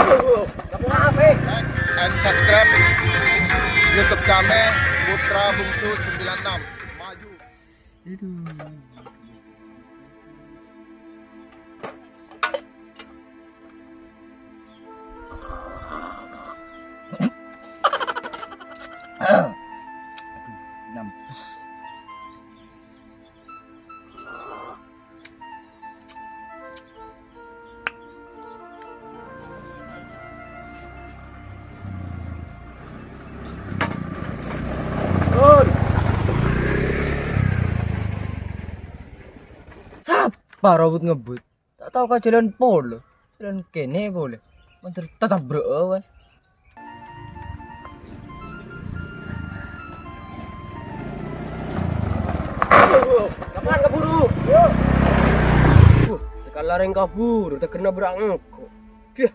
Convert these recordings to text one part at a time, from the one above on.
Like and subscribe YouTube kami Putra Bungsu 96. Maju. Siapa robot ngebut? Tak tahu kah jalan polo. Jalan kene boleh. Mantar tetap bro awas. Kapan kaburu? Tekan lareng kabur, terkena berang kok. Piah.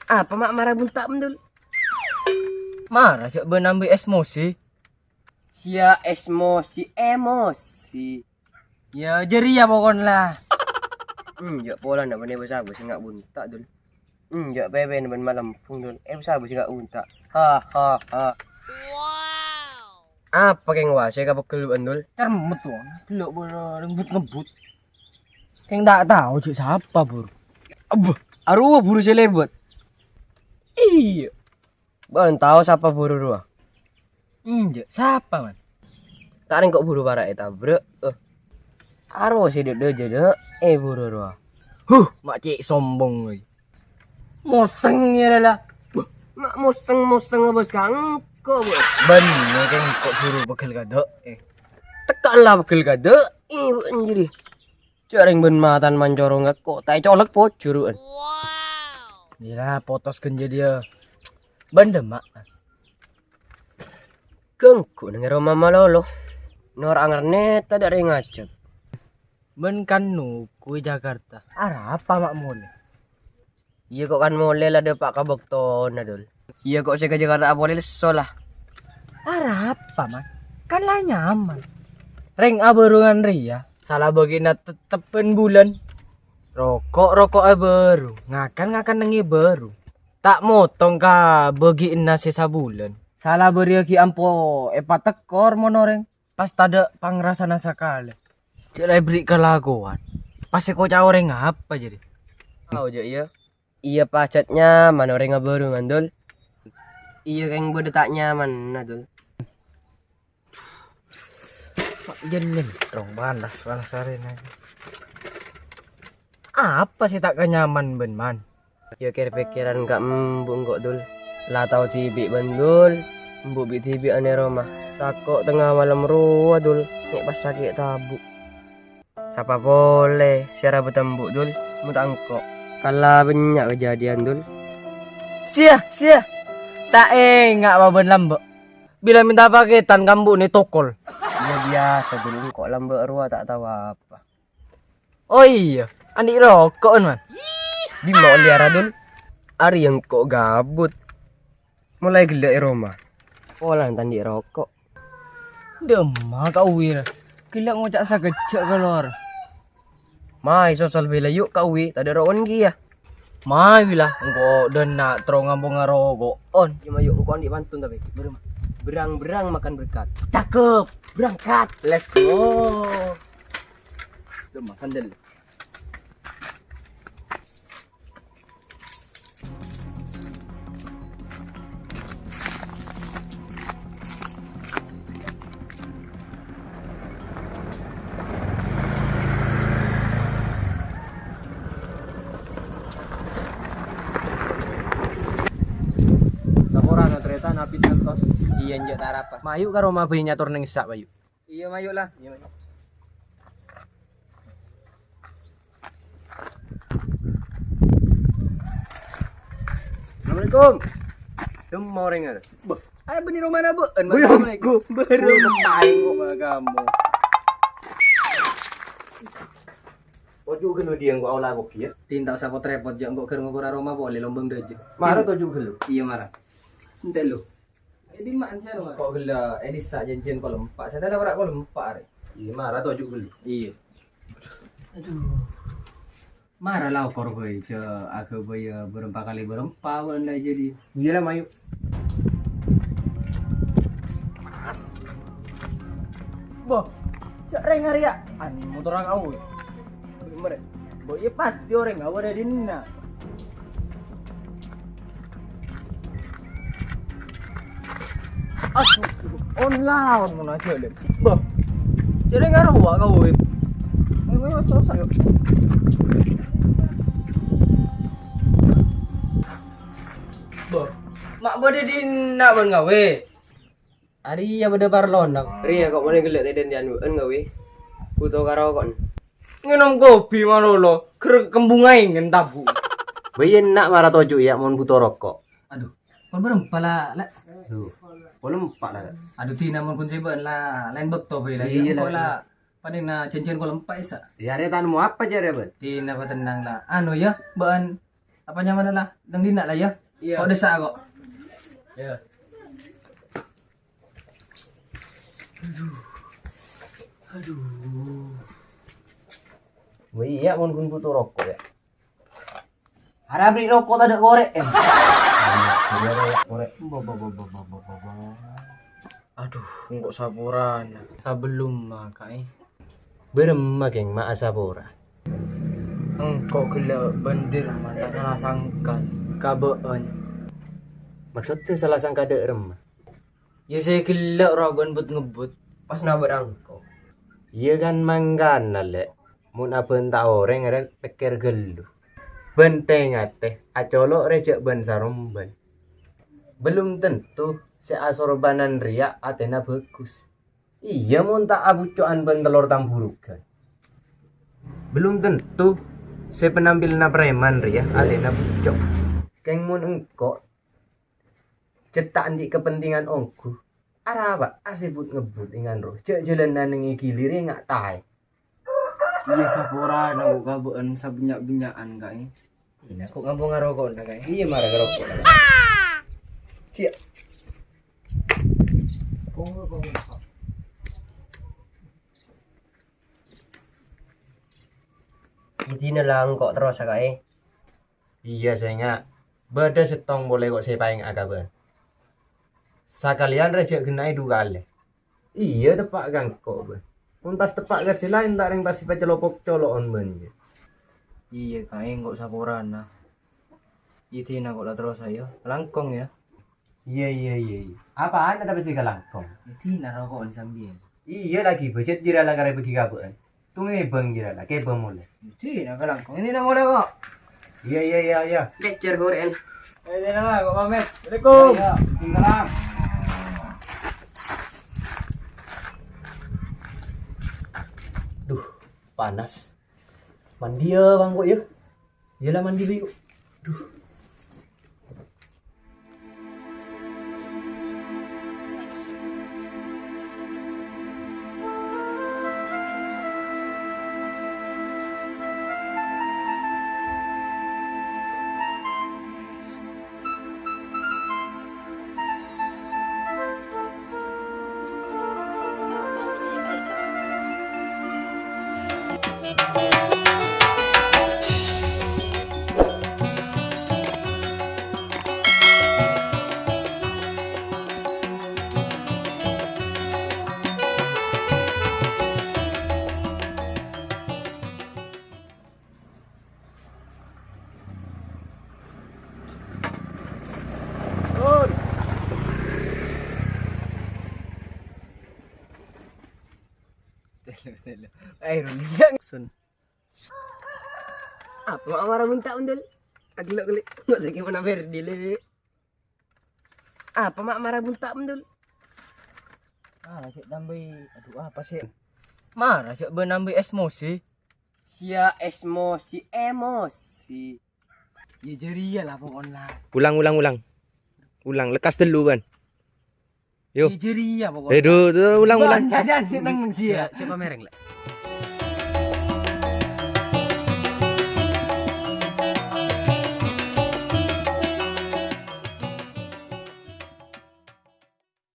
Apa mak marah buntak mendul? Marah siap benambil emosi. Sia emosi. Ya jeri ya pokon lah. Jak pola nak benda besar besi ngak buntak dul. Jak bebe nak malam pung dul. Besar besi ngak buntak. Ha. Wow. Apa keng wase ka bekel bandul? Cermet tuh. Delok bola ngebut. Keng tak tahu cik siapa bur. Aruh buru selebot. Iya. Ban tahu siapa buru ruah? Siapa man? Taring kok buru barak eta, bro. Aro sih dede buru ruah. Mak cik sombong euy. Moseng ya lah. Mak moseng bos kang kok bos. Ben keng kok buru bekel kado. Tekanlah bekel kado. Ibu anjiri. Jaring ben matan mancorong kok tai colek po juruan. Gila potos genje dia. Banda mak. Kengku denger mama lolo. Nor angarnet tak ada ngajak. Ben kan nu kui Jakarta. Arah apa mak mole? Iya kok kan mole lah de pak kabokton adul. Iya kok saya ke Jakarta boleh lesolah. Arah apa mak? Kan lah nyaman. Reng aberungan ria. Salah bagina tetepen bulan. Rokok baru, ngakan nengi baru. Tak motong ka bagiin nasi sabulan. Salah beri ki ampo tekor monoreng. Pas tada pangrasa nasa kala. Jadi beri kelakuan. Pas ko caoreng apa jadi? Tahu aja iya. Iya pacatnya manoreng baru ngandol. Iya keng bode tak nyaman nadul. Pak jenin rong balas arena. Apa sih tak kenyaman ben man? Ya kira pikiran gak mbuk kok dul. Lah tau tibi bandul, mbuk bi tibi ane Roma. Takok tengah malam ruwa dul, nek pas sakit tabuk. Siapa boleh siara betembuk dul, mutangkok. Kala banyak kejadian dul. Sia. Tak ngak baben lambek. Bila minta paketan kambu nih tokol. Ya biasa dulu kok lambek ruwa tak tahu apa. Oh iya. Anik rokok man. Bimo liara dul. Ari yang kok gabut. Mulai gelek Roma. Pola tandi rokok. Demah kau wir. Gelek ngocak sagejak keluar. Mai sosal bela yuk kau wi. Tadi roon gi ya. Mai bilah engko dan nak terong ngambung ngarokok on. Cuma yuk kau andi pantun tapi. Berang makan berkat. Cakep. Berangkat. Let's go. Demah sandal. Napit ngantos. Iya njo tarapa. Mayu karo mabe nyatur ning sak bayu. Iya mayu lah. Iya mayu. Assalamualaikum. Mau rengar. Ayo benih romana bu. Assalamualaikum. Baru main kok kamu. tojuk gelo dia kok olah kopi ya. Tinta usah repot jo engko keur ngukur aroma boleh lombeng deje. Marah tojuk gelo. Iya marah. Entek lu. Edi mak saya kok gela edi sak jenjen kok lempak. Saya tak berak kok lempak are. Iya marah tojuk gelo. Iya. Aduh. Marah lah kor gue ce aku boy berempat kali berempat wan jadi. Iya lah Mayu. Boh. Cak reng hari ya. Ani motor kau. Bener. Boy pasti orang kau ada di na. Aduh, online mana aja deh. Boh. Jadi ngaruh kau. Ayo selesai. Boh. Mak bode di na bon gawe. Ari ya bode parlon nak. Ri ya kok boleh gelek teden dianu en gawe. Butuh karo kon. Nginom kopi mano lo. Kembung ae ngentabu. Bayin nak marah tojuk ya mon butuh rokok. Aduh. Kon berempat lah. Tuh. Kolom 4 lah. Aduh tina mon kun seben lah. Lain bekto bae lah. Iya Kok lah. lah. Paling na cincin kolom 4 isa. Ya retanmu apa aja Ben? Tina pa tenang lah. Anu ya, baan apa nyaman lah. Dang dina lah ya. Kok desa kok. Ya. Wih ya mon kun butuh rokok ya. Harap beli rokok tak ada korek. Korek. Aduh, kok sapuran. Sebelum makai. Berema geng mak asapora. Engkau gila bandir mana salah sangka. Kabaan. Maksudnya salah sangka dek rem. Ya saya gila raban but ngebut. Pas nabar angkau. Iya kan manggan lek. Mun apa entah orang ada pikir gelu. Benteng ate, acolok rejek ban saromban. Belum tentu si asorbanan riak atena bagus. Iya mun tak abucoan ban telur tamburukan. Belum tentu si penampilna preman riak atena bucok. Keng mun engkok cetak di kepentingan ongku. Ara apa? Asibut ngebut ingan roh. Cek jalanan ngi gilir ngak tai. Iya sapuran aku kabaan sabenyak-benyakan kai. Ini Kok ngambung ngarokok na kai. iya marah ngerokok. Siap. Iti na lang kok terus kai. Iya sayangnya. Bada setong boleh kok saya paling akaban. Sakalian rejek genai 2 kali. Iya tepak gang kok ben. Pun pas tepak kasih lain tak ring pasti pacelopok colokon ben. Iya kai kok sapuran nah. Iti na kok lah terus ayo. Langkong ya. Iya. Apaan tapi sih kalangkong. Iti na rokok sambil. Iya lagi budget jira lang kare pergi kabuan. Tunggu bang jira lah kayak bang mulai. Iti na kalangkong. Ini na mulai kok. Iya. Kecer goren. Ini nama kok pamit. Assalamualaikum. Tinggalan. Duh, panas. Mandi ya bang kok ya. Iyalah mandi dulu. Duh. Air Jackson. Apa mak marah minta undul? Agak gelik. Nggak sakit mana Verdi le. Apa mak marah minta undul? Cik tambahi. Aduh apa sih? Marah cik benambi emosi. Sia emosi. Ya jadi ya lah pokoknya. Ulang lekas dulu ban. Yo. Ya jadi ya pokoknya. Ulang. Jajan sih nang sia. Coba mereng lah.